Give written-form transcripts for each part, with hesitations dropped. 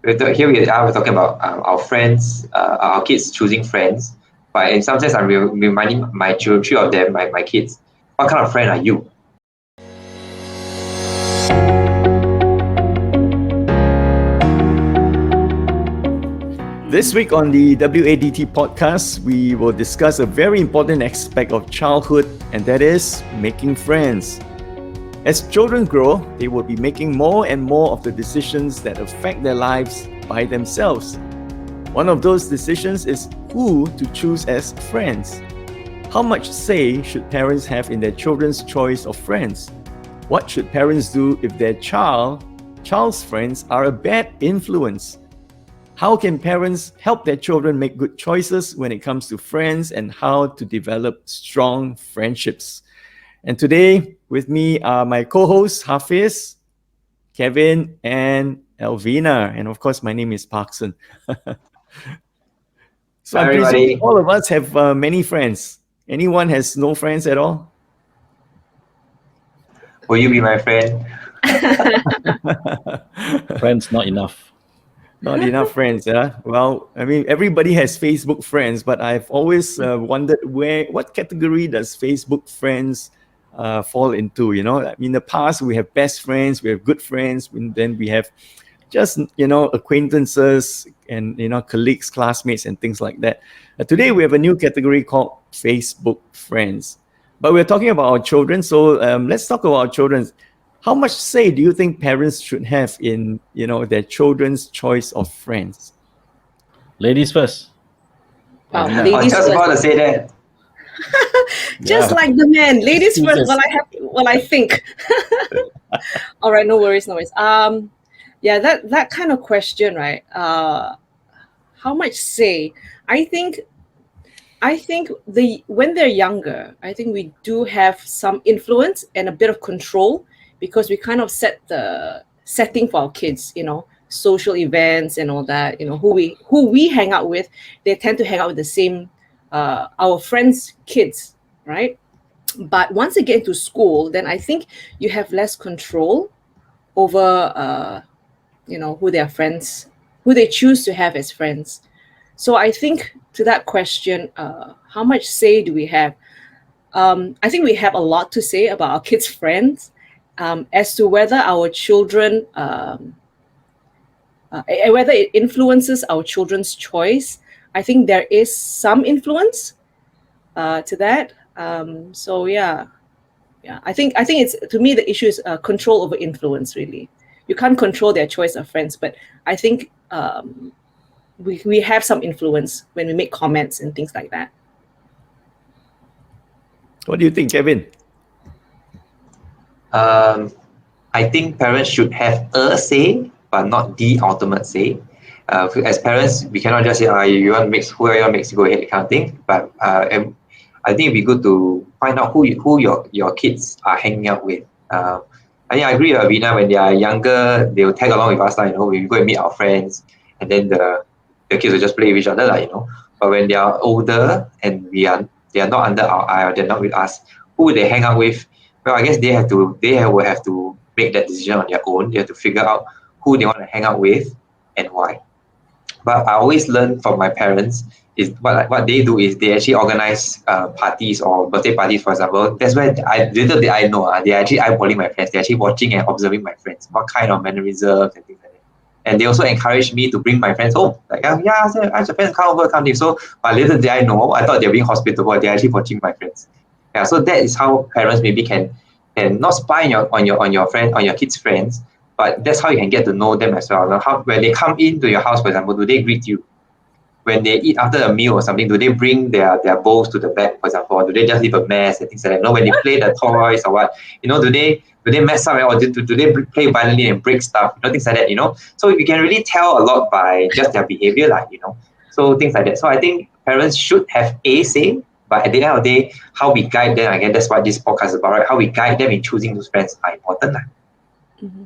we're talking about our friends, our kids choosing friends. But in some sense, I'm reminding my children, three of them, my kids, what kind of friend are you? This week on the WADT podcast, we will discuss a very important aspect of childhood, and that is making friends. As children grow, they will be making more and more of the decisions that affect their lives by themselves. One of those decisions is who to choose as friends. How much say should parents have in their children's choice of friends? What should parents do if their child's friends are a bad influence? How can parents help their children make good choices when it comes to friends, and how to develop strong friendships? And today with me are my co-hosts Hafiz, Kevin, and Elvina. And of course, my name is Parkson. So Hi, I'm presuming everybody. all of us have many friends. Anyone has no friends at all? Will you be my friend? Friends, not enough. Not enough friends, yeah. Well, I mean, everybody has Facebook friends, but I've always wondered what category does Facebook friends fall into? You know, in the past we have best friends, we have good friends, and then we have just acquaintances and colleagues, classmates, and things like that. Today we have a new category called Facebook friends, but we're talking about our children. So let's talk about our children. How much say do you think parents should have in their children's choice of friends? Ladies first. Wow, Elvina. I was ladies just first. about to say that. Just Yeah. like the men, ladies first. Jesus. Well, I think. All right, no worries. Yeah, that kind of question, right? How much say? I think when they're younger, I think we do have some influence and a bit of control, because we kind of set the setting for our kids, social events and all that. Who we hang out with, they tend to hang out with the same our friends' kids, right? But once they get into school, then I think you have less control over who their friends, who they choose to have as friends. So I think to that question, how much say do we have? I think we have a lot to say about our kids' friends, as to whether our children, whether it influences our children's choice. I think there is some influence to that. So yeah. I think it's, to me, the issue is control over influence. Really, you can't control their choice of friends, but I think we have some influence when we make comments and things like that. What do you think, Kevin? I think parents should have a say, but not the ultimate say. As parents, we cannot just say, you want to mix, whoever you want to mix, go ahead, kind of thing. But I think it'd be good to find out who your kids are hanging out with. I agree with Avina. When they are younger, they will tag along with us, we go and meet our friends, and then the kids will just play with each other, But when they are older and they are not under our eye, or they're not with us, who will they hang out with? Well, I guess they will have to make that decision on their own. They have to figure out who they want to hang out with and why. But I always learn from my parents is what they do is they actually organize parties or birthday parties, for example. That's where little did I know they are actually eyeballing my friends. They're actually watching and observing my friends, what kind of mannerisms and things like that. And they also encourage me to bring my friends home. Like, ask your friends come over, come in. So, but little did I know, I thought they were being hospitable. They're actually watching my friends. Yeah, so that is how parents maybe can not spy on your kids' friends, but that's how you can get to know them as well. When they come into your house, for example, do they greet you? When they eat after a meal or something, do they bring their bowls to the back, for example, or do they just leave a mess and things like that? When they play the toys or what, do they mess up, or do they play violently and break stuff? Things like that. So you can really tell a lot by just their behavior, So things like that. So I think parents should have a say, but at the end of the day, how we guide them, again, that's what this podcast is about, right? How we guide them in choosing those friends are important. Mm-hmm.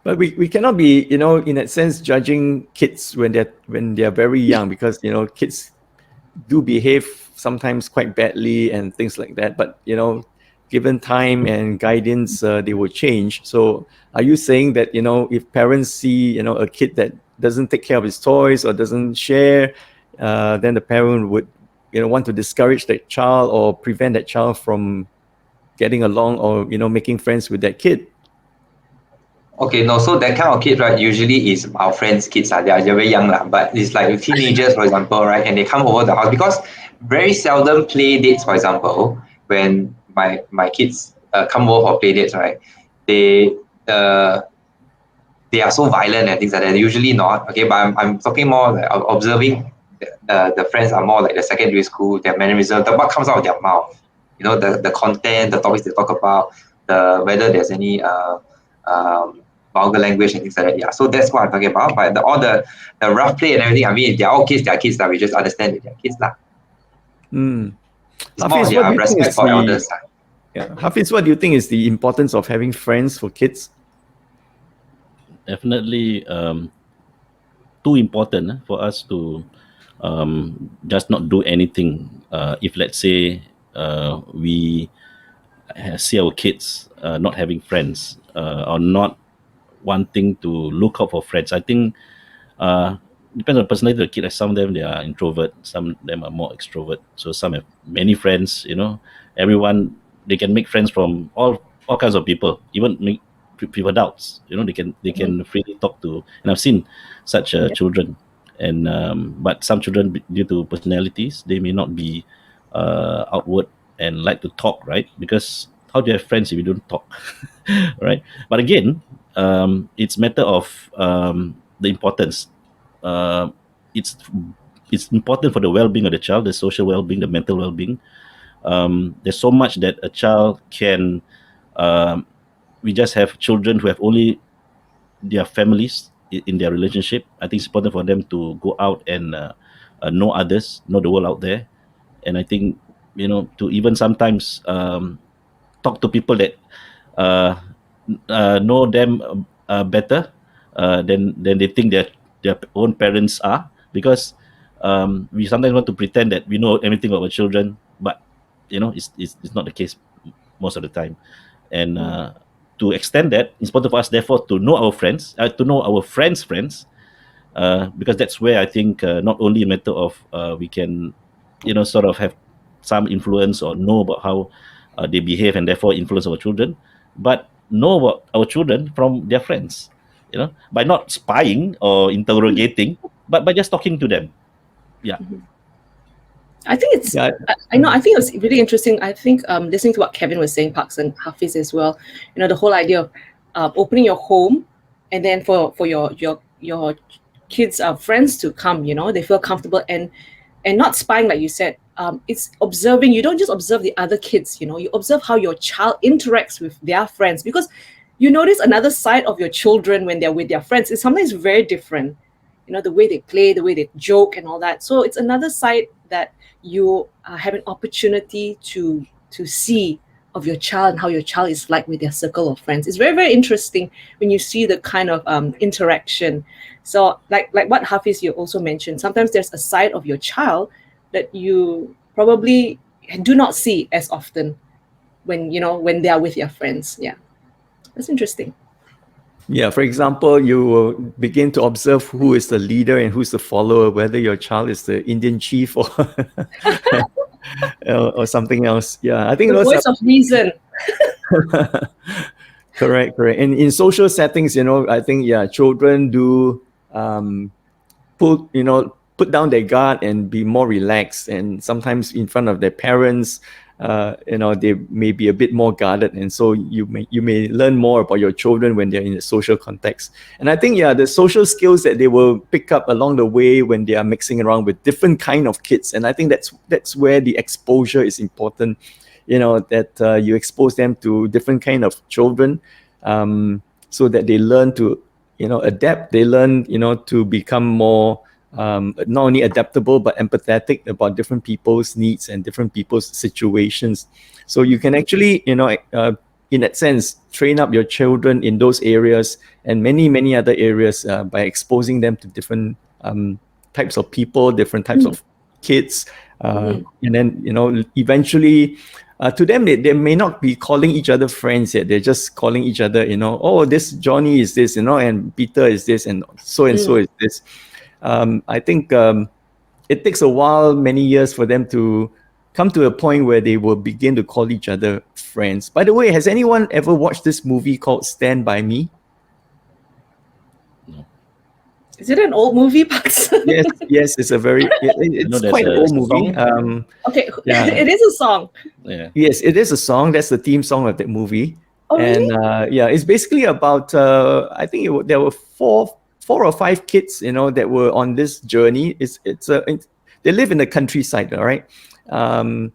But we cannot be, in that sense, judging kids when they're very young, because kids do behave sometimes quite badly and things like that. But given time and guidance, they will change. So are you saying that if parents see a kid that doesn't take care of his toys or doesn't share, then the parent would want to discourage that child or prevent that child from getting along or making friends with that kid. Okay, no, so that kind of kid, right, usually is our friends' kids. They're very young, but it's like teenagers, for example, right, and they come over the house because very seldom play dates, for example, when my kids come over for play dates, right, they are so violent and things like that. Usually not, okay, but I'm talking more like observing the friends are more like the secondary school, their mannerism, what comes out of their mouth, the content, the topics they talk about, whether there's any vulgar language and things like that. Yeah, so that's what I'm talking about. But all the rough play and everything, I mean, they're all kids, they're kids that we just understand that they're kids lah. It's Hafiz, more what do you think respect is for elders. Hafiz, what do you think is the importance of having friends for kids? Definitely too important for us to just not do anything. If let's say we see our kids not having friends or not wanting to look out for friends, I think depends on the personality of the kid. Like some of them, they are introvert, some of them are more extrovert. So some have many friends. Everyone, they can make friends from all kinds of people, even make people adults. They can freely talk to. And I've seen such children. And but some children, due to personalities, they may not be outward and like to talk, right? Because how do you have friends if you don't talk, right? But again, it's matter of the importance. It's important for the well-being of the child, the social well-being, the mental well-being. There's so much that a child can. We just have children who have only their families in their relationship. I think it's important for them to go out and know others, know the world out there, and I think to even sometimes talk to people that know them better than they think that their own parents are, because we sometimes want to pretend that we know everything about our children, but it's not the case most of the time. And to extend that, it's important for us therefore to know our friends, to know our friends' friends, because that's where I think not only a matter of we can sort of have some influence or know about how they behave and therefore influence our children, but know about our children from their friends, by not spying or interrogating, but by just talking to them. Yeah. I think it's. I know. I think it was really interesting. I think listening to what Kevin was saying, Parks and Hafiz as well. The whole idea of opening your home, and then for your kids' friends to come. They feel comfortable and not spying, like you said. It's observing. You don't just observe the other kids. You observe how your child interacts with their friends, because you notice another side of your children when they're with their friends is sometimes very different. The way they play, the way they joke and all that. So it's another side that you have an opportunity to see of your child and how your child is like with their circle of friends. It's very, very interesting when you see the kind of interaction. So like what Hafiz, you also mentioned, sometimes there's a side of your child that you probably do not see as often when they are with your friends. Yeah, that's interesting. Yeah, for example, you will begin to observe who is the leader and who's the follower, whether your child is the Indian chief or or something else. Yeah, I think the voice of reason. Correct. And in social settings, I think children do put down their guard and be more relaxed, and sometimes in front of their parents, they may be a bit more guarded, and so you may learn more about your children when they're in a social context. And I think the social skills that they will pick up along the way when they are mixing around with different kind of kids, and I think that's where the exposure is important. That you expose them to different kind of children, so that they learn to adapt. They learn to become more not only adaptable but empathetic about different people's needs and different people's situations. So you can actually in that sense train up your children in those areas and many other areas by exposing them to different types of people, different types of kids, and then eventually to them, they may not be calling each other friends yet. They're just calling each other, oh, this Johnny is this, and Peter is this, and so is this. I think it takes a while, many years, for them to come to a point where they will begin to call each other friends. By the way, has anyone ever watched this movie called Stand By Me? Is it an old movie, Pax? Yes, it's a very, it's quite an old movie. Okay, yeah. It is a song. Yeah. Yes, it is a song. That's the theme song of that movie. Oh, and really? it's basically about, I think there were four or five kids, that were on this journey. They live in the countryside, all right? And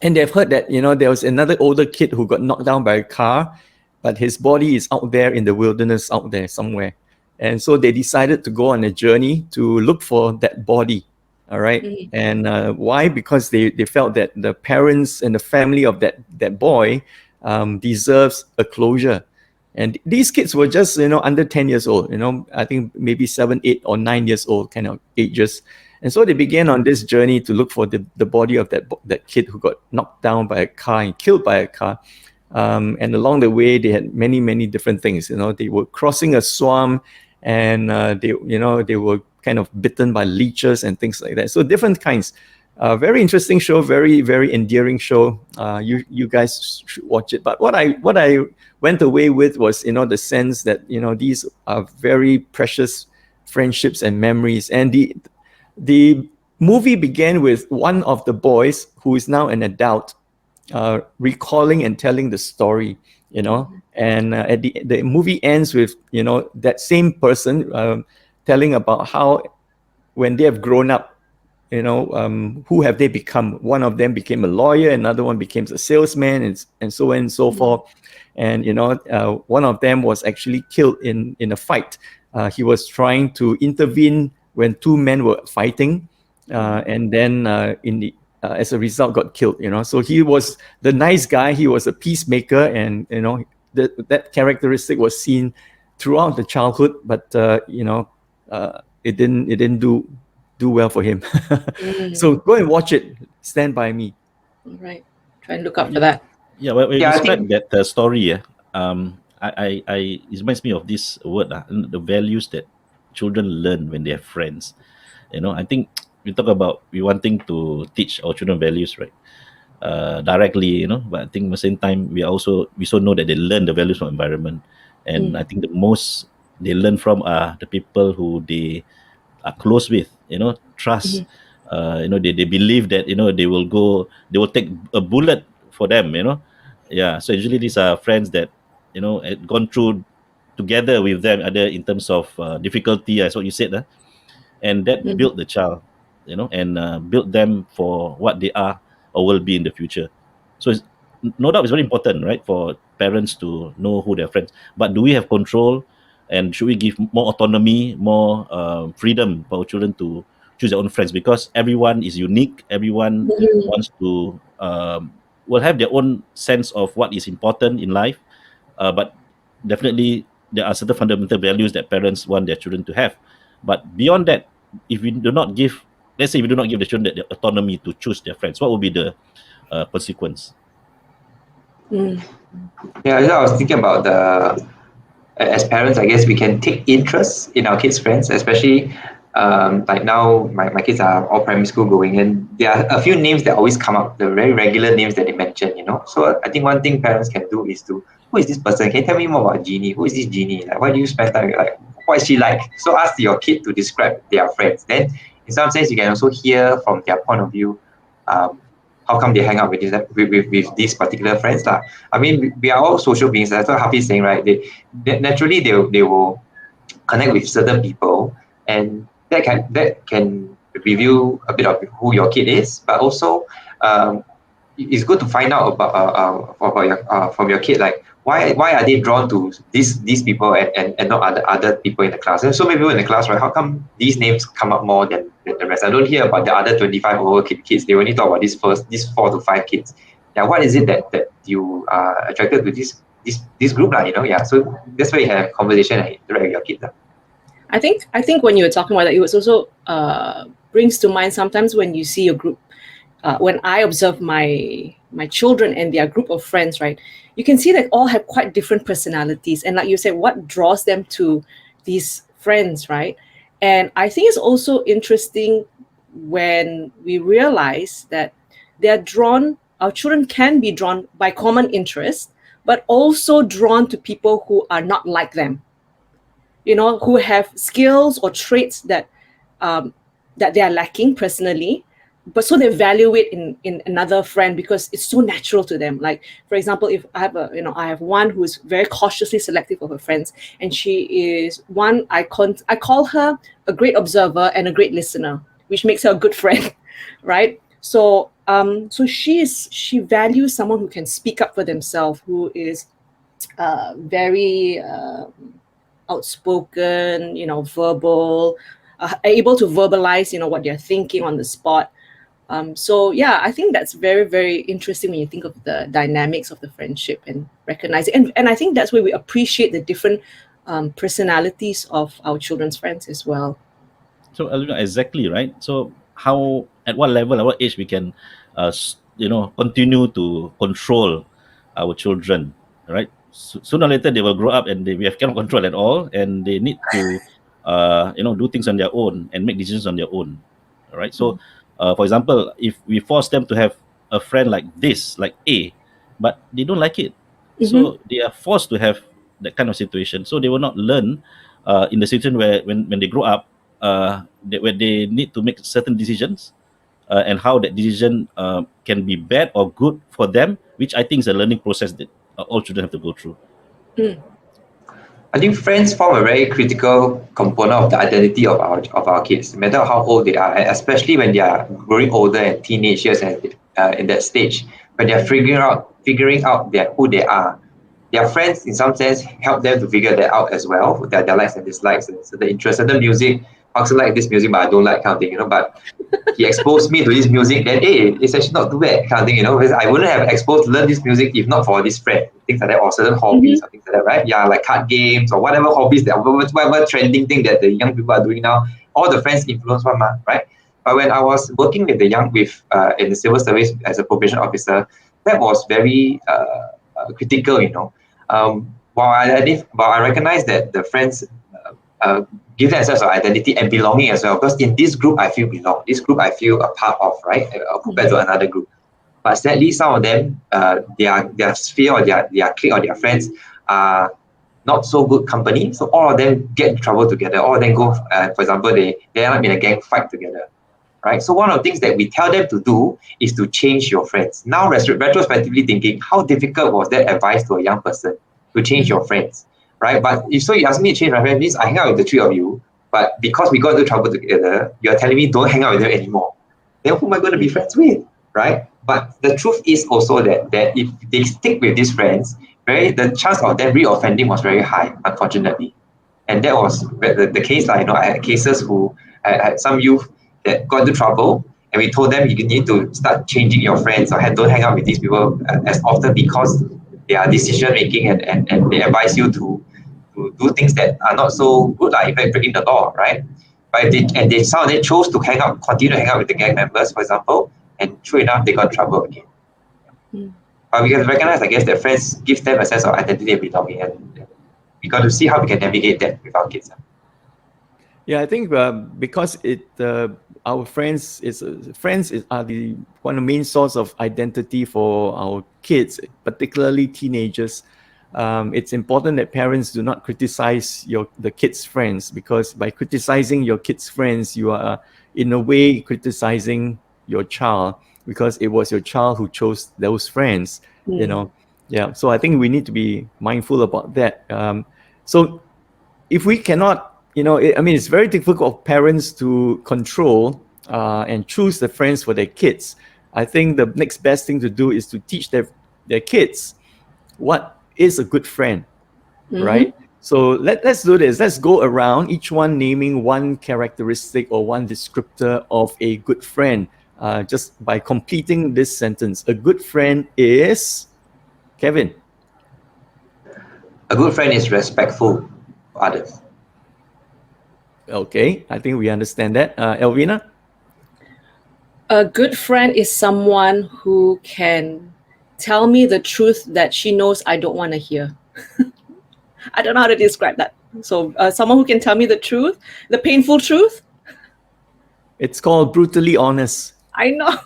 they've heard that, there was another older kid who got knocked down by a car, but his body is out there in the wilderness out there somewhere. And so they decided to go on a journey to look for that body. All right. Mm-hmm. And why? Because they felt that the parents and the family of that boy deserves a closure. And these kids were just, under 10 years old, I think maybe 7, 8, or 9 years old kind of ages. And so they began on this journey to look for the body of that kid who got knocked down by a car and killed by a car. And along the way, they had many, many different things. They were crossing a swamp, and they were kind of bitten by leeches and things like that. So different kinds. Very interesting show, very, very endearing show. You guys should watch it. But what I went away with was, the sense that, these are very precious friendships and memories. And the movie began with one of the boys, who is now an adult, recalling and telling the story, and at the movie ends with, that same person telling about how, when they have grown up, who have they become. One of them became a lawyer, another one became a salesman, and so on and so forth. And one of them was actually killed in a fight. He was trying to intervene when two men were fighting, and then as a result got killed. So he was the nice guy, he was a peacemaker, and that characteristic was seen throughout the childhood, but it didn't do well for him. So go and watch it, Stand By Me. All right, try and look up for that. Yeah, when you describe that story, it reminds me of this word, the values that children learn when they have friends. I think we talk about we wanting to teach our children values, right? Directly, but I think at the same time we also know that they learn the values from environment. And I think the most they learn from are the people who they are close with, trust. They believe that they will take a bullet for them, yeah. So usually these are friends that had gone through together with them other in terms of difficulty, as what you said, and that built the child, and built them for what they are or will be in the future. So no doubt it's very important, right, for parents to know who their friends. But do we have control, and should we give more autonomy, more freedom for our children to choose their own friends? Because everyone is unique. Everyone wants to will have their own sense of what is important in life. But definitely there are certain fundamental values that parents want their children to have. But beyond that, if we do not give, let's say we do not give the children the autonomy to choose their friends, what will be the consequence? Yeah, I was thinking about as parents, I guess we can take interest in our kids' friends, especially like now my kids are all primary school going, and there are a few names that always come up, the very regular names that they mention, So I think one thing parents can do is who is this person? Can you tell me more about Jeannie? Who is this Jeannie? Like, why do you spend time with, like, what is she like? So ask your kid to describe their friends. Then in some sense you can also hear from their point of view, how come they hang out with these particular friends. I mean, we are all social beings. That's what Hafiz is saying, right? They naturally they will connect with certain people, and that can reveal a bit of who your kid is. But also, it's good to find out about from your kid, like why are they drawn to these people and not other people in the class. There's so many people in the class, right? How come these names come up more than the rest? I don't hear about the other 25 over kids. They only talk about these 4 to 5 kids. Yeah, what is it that you are attracted to this group, Yeah, so that's where you have conversation and interact with your kids. I think when you were talking about that, it was also brings to mind sometimes when you see a group. When I observe my my children and their group of friends, right, you can see that all have quite different personalities. And like you said, what draws them to these friends, right? And I think it's also interesting when we realize that our children can be drawn by common interest, but also drawn to people who are not like them, who have skills or traits um, that they are lacking personally, but so they value it in another friend because it's so natural to them. Like, for example, if I have one who is very cautiously selective of her friends, and she is one I call her a great observer and a great listener, which makes her a good friend, right? So she values someone who can speak up for themselves, who is very outspoken, verbal, able to verbalize, what they're thinking on the spot. So yeah, I think that's very, very interesting when you think of the dynamics of the friendship and recognize it. And I think that's where we appreciate the different personalities of our children's friends as well. So Alvina, exactly right. So how, at what level, at what age we can, continue to control our children, right? Sooner or later they will grow up and we have cannot control at all, and they need to, do things on their own and make decisions on their own, right? So, for example, if we force them to have a friend like this, like A, but they don't like it, Mm-hmm. so they are forced to have that kind of situation. So they will not learn in the situation where when they grow up, where they need to make certain decisions, and how that decision can be bad or good for them, which I think is a learning process that all children have to go through. I think friends form a very critical component of the identity of our kids, no matter how old they are, and especially when they are growing older and teenagers and in that stage, when they are figuring out who they are. Their friends, in some sense, help them to figure that out as well, their likes and dislikes, and so the interest, certain music. I also like this music, but I don't like kind of thing, But he exposed me to this music, then hey, it's actually not too bad kind of thing, because I wouldn't have exposed to learn this music if not for this friend, things like that, or certain hobbies Mm-hmm. or things like that, right? Yeah, like card games or whatever hobbies that whatever trending thing that the young people are doing now, all the friends influence one, right? But when I was working with the young in the civil service as a probation officer, that was very critical. While I recognize that the friends give them a sense of identity and belonging as well, because in this group I feel belong, this group I feel a part of, right? Compared to another group. But sadly, some of them, their sphere or their clique or their friends are not so good company. So all of them get in trouble together. All of them go, for example, they end up in a gang fight together. Right. So one of the things that we tell them to do is to change your friends. Now, retrospectively thinking, how difficult was that advice to a young person to change your friends, right? But if so, you ask me to change my friends, means I hang out with the three of you, but because we got into trouble together, you're telling me don't hang out with them anymore. Then who am I going to be friends with, right? But the truth is also that if they stick with these friends, the chance of them reoffending was very high, unfortunately. And that was the case. Like, I had cases who I had some youth that got into trouble, and we told them you need to start changing your friends or don't hang out with these people as often because they are decision making and they advise you to do things that are not so good, like even breaking the law, right? But some of them chose to continue to hang out with the gang members, for example, and true enough, they got in trouble again. But we can recognize, I guess, that friends give them a sense of identity and belonging, and we got to see how we can navigate that with our kids. Yeah, I think because our are the one of the main source of identity for our kids, particularly teenagers. It's important that parents do not criticize the kids' friends, because by criticizing your kids' friends, you are in a way criticizing your child, because it was your child who chose those friends. Yeah. So I think we need to be mindful about that. So if we cannot, it's very difficult for parents to control and choose the friends for their kids. I think the next best thing to do is to teach their kids what is a good friend, Mm-hmm. right? So let's do this. Let's go around, each one naming one characteristic or one descriptor of a good friend. Just by completing this sentence, a good friend is, Kevin. A good friend is respectful of others. Okay, I think we understand that. Elvina? A good friend is someone who can tell me the truth that she knows I don't want to hear. I don't know how to describe that. So someone who can tell me the truth, the painful truth. It's called brutally honest. I know.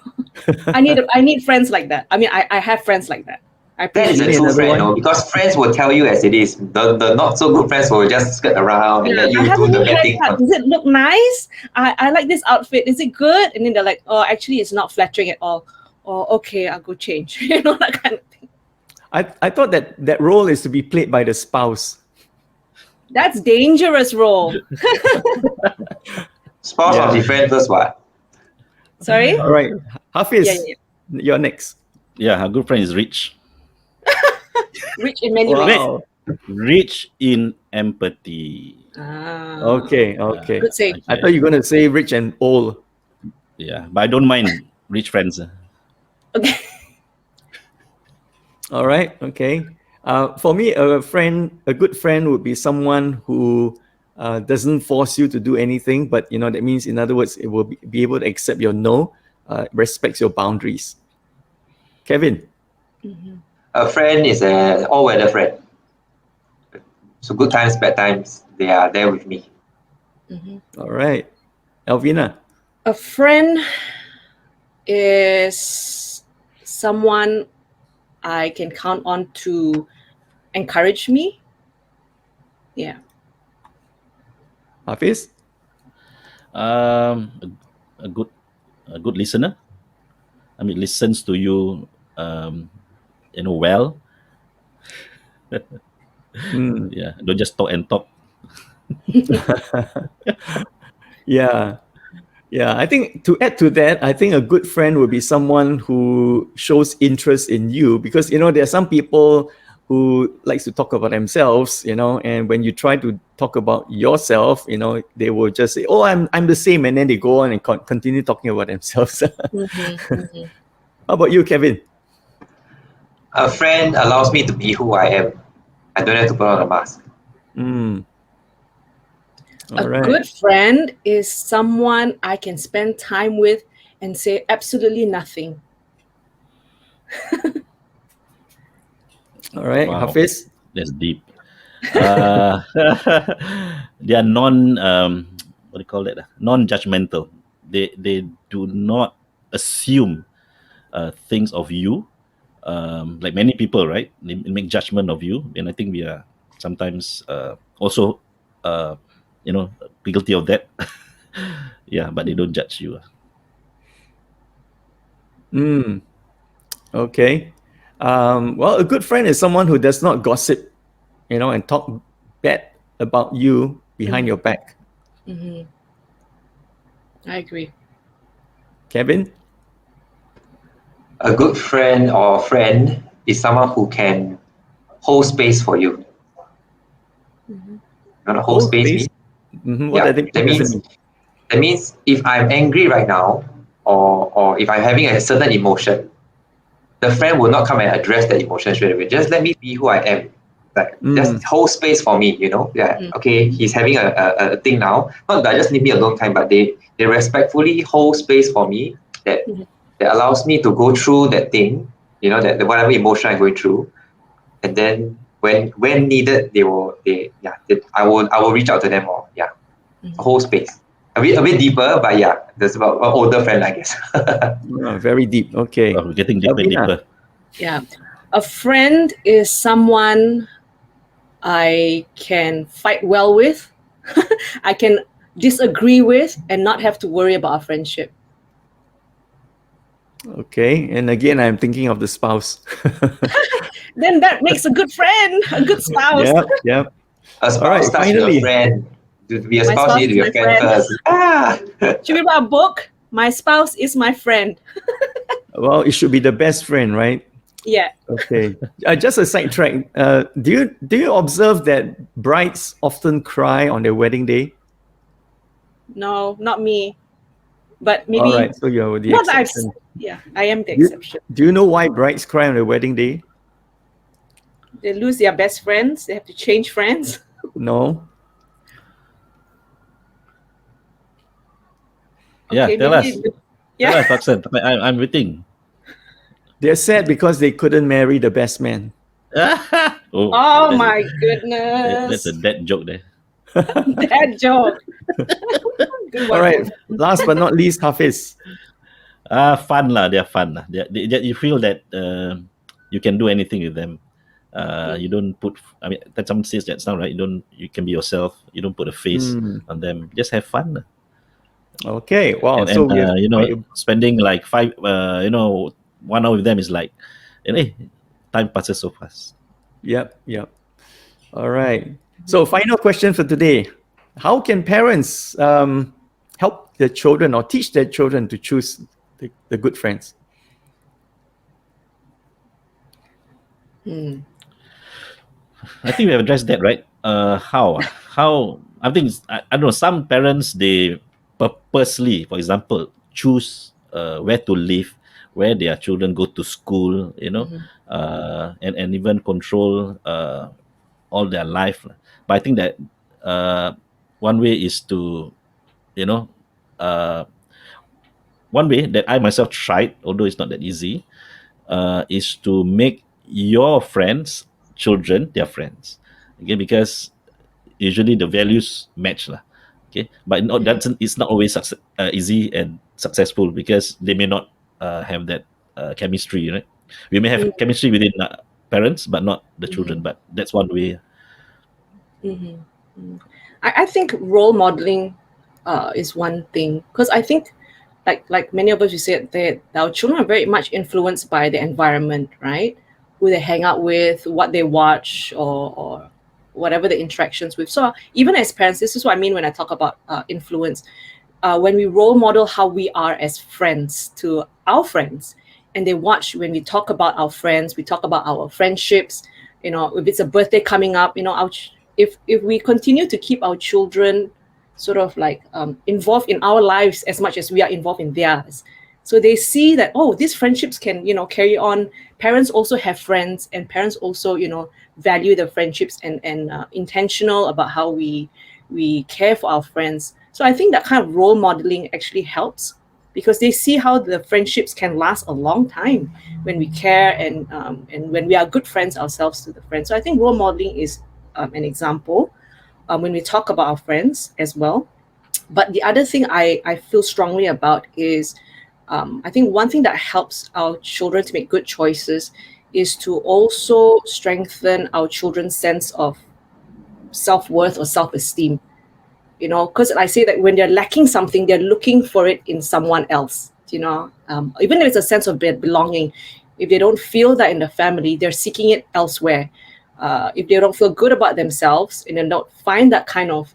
I need friends like that. I mean, I have friends like that. I That is appreciate a Give me true another friend, one. because friends will tell you as it is. The not so good friends will just skirt around and Yeah, let I you have do a the new bad thing. haircut. Does it look nice? I like this outfit. Is it good? And then they're like, oh, actually, it's not flattering at all. Oh, okay, I'll go change. You know, that kind of thing. I thought that role is to be played by the spouse. That's dangerous role. Spouse Yeah. must be friend first, what? Sorry? All right. Hafiz, Yeah. you're next. Yeah, a good friend is rich. Rich in many ways. Wow. Rich in empathy. Ah, Okay. good save. I Okay. thought you were going to say rich and old. Yeah, but I don't mind rich friends. Okay. All right. Okay. For me, a good friend would be someone who doesn't force you to do anything, but that means, in other words, it will be able to accept your no, respects your boundaries. Kevin. A friend is an all-weather friend. So good times, bad times, they are there with me. All right. Elvina. A friend is someone I can count on to encourage me. Yeah. Hafiz. Um, a good listener. I mean, listens to you, well. Hmm. Yeah, don't just talk and talk. Yeah. Yeah, I think to add to that, I think a good friend would be someone who shows interest in you, because there are some people who likes to talk about themselves, and when you try to talk about yourself, they will just say, "Oh, I'm the same," and then they go on and continue talking about themselves. How about you, Kevin? A friend allows me to be who I am. I don't have to put on a mask. Mm. A All right. good friend is someone I can spend time with and say absolutely nothing. All right, Wow, Hafiz. that's deep. Uh, they are what do you call that? Non-judgmental. They do not assume things of you. Like many people, right? They make judgment of you, and I think we are sometimes also, guilty of that. Yeah, but they don't judge you. Mm. Okay. Well, a good friend is someone who does not gossip, and talk bad about you behind your back. I agree. Kevin? A good friend or friend is someone who can hold space for you. You know what hold space means? What Yeah, does it mean? that means if I'm angry right now, or if I'm having a certain emotion, the friend will not come and address that emotion straight away. Just let me be who I am. Like, just hold space for me, Yeah, okay, he's having a thing now. Not that just leave me alone kind, but they respectfully hold space for me that that allows me to go through that thing, that whatever emotion I'm going through. And then when needed, I will reach out to them, or hold space. A bit deeper, but yeah, that's about an older friend, I guess. Very deep. Okay. We're getting deeper and Elvina? deeper. Yeah. A friend is someone I can fight well with, I can disagree with, and not have to worry about our friendship. Okay. And again, I'm thinking of the spouse. Then that makes a good friend, a good spouse. Yep. A All right, spouse starts with a finally. friend. To be a My spouse, spouse you need is to be my a friend friend. first. Ah! Should we write a book? My spouse is my friend. Well, it should be the best friend, right? Yeah. Okay. Just a sidetrack. Do you observe that brides often cry on their wedding day? No, not me. But All maybe right. So you're the not that exception. yeah, I am the Do you, exception. do you know why brides cry on their wedding day? They lose their best friends. They have to change friends. No. Yeah, Okay, tell us. maybe. Tell Yeah. us, Paksan. I'm waiting. They're sad because they couldn't marry the best man. Oh, Oh that's, my that's a goodness. dead joke there. That joke. Good All one, right. Paul. Last but not least, Hafiz. Fun lah. They're fun lah. You feel that you can do anything with them. You don't put. I mean, that someone says that's not right. You don't. You can be yourself. You don't put a face on them. Just have fun lah. Okay. Wow. And So we have spending like 1 hour with them is like, time passes so fast. Yep. All right. So final question for today: how can parents help their children or teach their children to choose the good friends? I think we have addressed that, right? How? How? I think I don't know. Some parents, they purposely, for example, choose where to live, where their children go to school, and even control all their life. But I think that one way is to, you know, uh, one way that I myself tried, although it's not that easy, is to make your friends' children their friends. Okay, because usually the values match lah. Okay, but it's not always easy and successful because they may not have that chemistry, right? We may have chemistry within parents, but not the children. But that's one way. I think role modeling is one thing, because I think like many of us, we said that our children are very much influenced by the environment, right? Who they hang out with, what they watch, or whatever the interactions with. So even as parents, this is what I mean when I talk about influence. When we role model how we are as friends to our friends, and they watch when we talk about our friends, we talk about our friendships. If it's a birthday coming up, if we continue to keep our children sort of like involved in our lives as much as we are involved in theirs, so they see that, oh, these friendships can carry on. Parents also have friends, and parents also value the friendships and intentional about how we care for our friends. So I think that kind of role modeling actually helps, because they see how the friendships can last a long time when we care and when we are good friends ourselves to the friends. So I think role modeling is an example when we talk about our friends as well. But the other thing I feel strongly about is I think one thing that helps our children to make good choices is to also strengthen our children's sense of self-worth or self-esteem. Because I say that when they're lacking something, they're looking for it in someone else. Even if it's a sense of belonging, if they don't feel that in the family, they're seeking it elsewhere. If they don't feel good about themselves and they don't find that kind of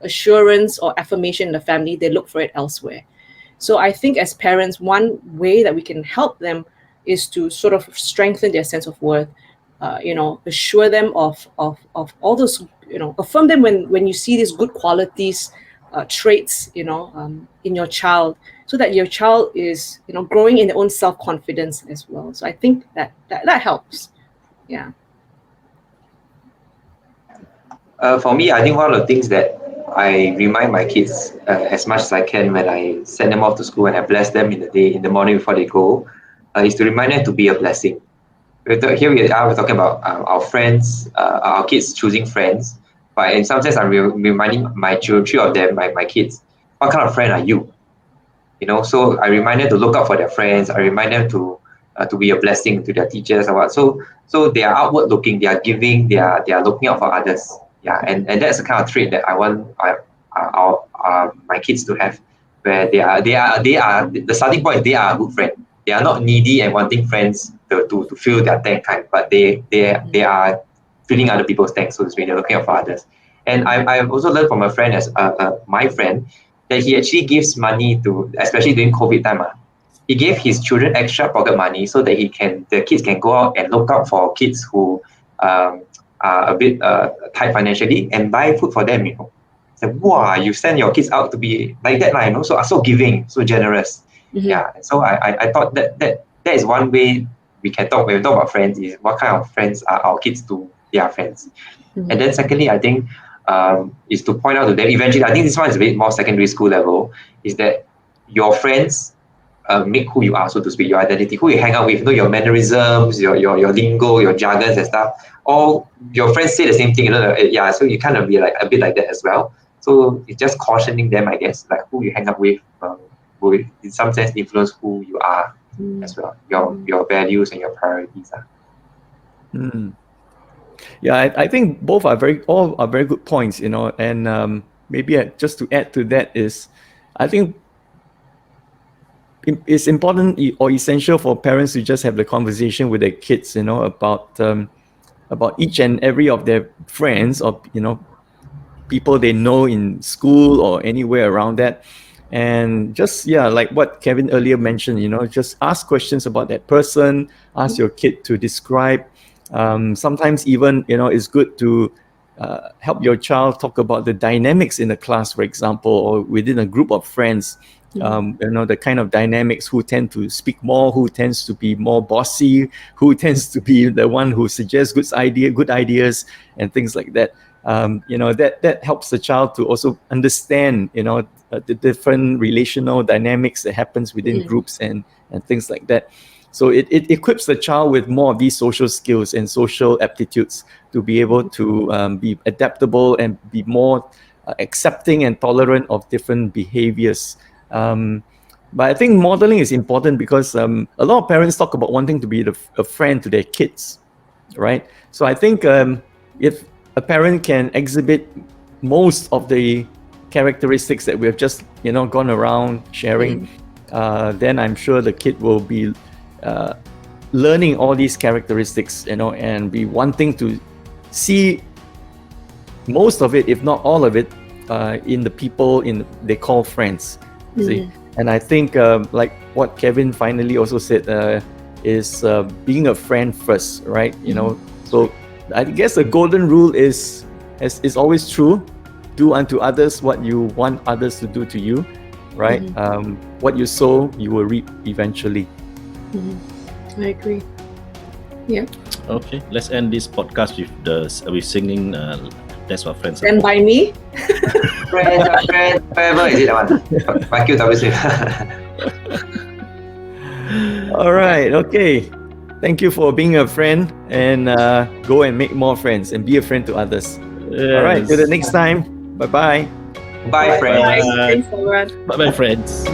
assurance or affirmation in the family, they look for it elsewhere. So I think as parents, one way that we can help them is to sort of strengthen their sense of worth. Assure them of all those, affirm them when you see these good qualities, traits, in your child, so that your child is, growing in their own self-confidence as well. So I think that helps. Yeah. For me, I think one of the things that I remind my kids as much as I can when I send them off to school and I bless them in the morning before they go, is to remind them to be a blessing. Here we're talking about our friends, our kids choosing friends, but in some sense I'm reminding my children, three of them, my kids, what kind of friend are you? So I remind them to look out for their friends. I remind them to be a blessing to their teachers or what. So they are outward looking, they are giving, they are looking out for others. Yeah, and that's the kind of trait that I want my kids to have, where they are the starting point. They are a good friend. They are not needy and wanting friends to fill their tank kind, but they are filling other people's tanks, so to speak. They're looking out for others. And I've also learned from a friend, as my friend, that he actually gives money to, especially during COVID time. He gave his children extra pocket money so that the kids can go out and look out for kids who are a bit tight financially and buy food for them. It's like, wow, you send your kids out to be like that, so giving, so generous. Yeah. So I thought that is one way we can talk when we talk about friends, is what kind of friends are our kids to their friends. And then secondly, I think is to point out to them eventually. I think this one is a bit more secondary school level. Is that your friends make who you are, so to speak, your identity, who you hang out with, your mannerisms, your lingo, your jargons and stuff. All your friends say the same thing, yeah. So you kind of be like a bit like that as well. So it's just cautioning them, I guess, like who you hang out with will in some sense influence who you are as well, your values and your priorities are. Yeah, I think all are very good points, and maybe just to add to that is, I think it's important or essential for parents to just have the conversation with their kids, about each and every of their friends, or people they know in school or anywhere around that. And just, like what Kevin earlier mentioned, just ask questions about that person, ask your kid to describe. Sometimes even, it's good to help your child talk about the dynamics in the class, for example, or within a group of friends. The kind of dynamics, who tend to speak more, who tends to be more bossy, who tends to be the one who suggests good ideas and things like that. That helps the child to also understand, the different relational dynamics that happens within groups and things like that. So it equips the child with more of these social skills and social aptitudes to be able to be adaptable and be more accepting and tolerant of different behaviors. But I think modeling is important because a lot of parents talk about wanting to be a friend to their kids, right? So I think if a parent can exhibit most of the characteristics that we have just gone around sharing, then I'm sure the kid will be learning all these characteristics, and be wanting to see most of it, if not all of it, in the people they call friends. See? And I think like what Kevin finally also said is being a friend first, right? So I guess the golden rule is always true. Do unto others what you want others to do to you, right? What you sow, you will reap eventually. I agree. Yeah. Okay, let's end this podcast with singing That's What Friends Are Stand For. by me. Friends, wherever is it that one? Thank you, WC. All right, okay. Thank you for being a friend, and go and make more friends and be a friend to others. Yes. All right, till the next time. Bye-bye. Bye, friends. Thanks, everyone. Bye-bye, friends.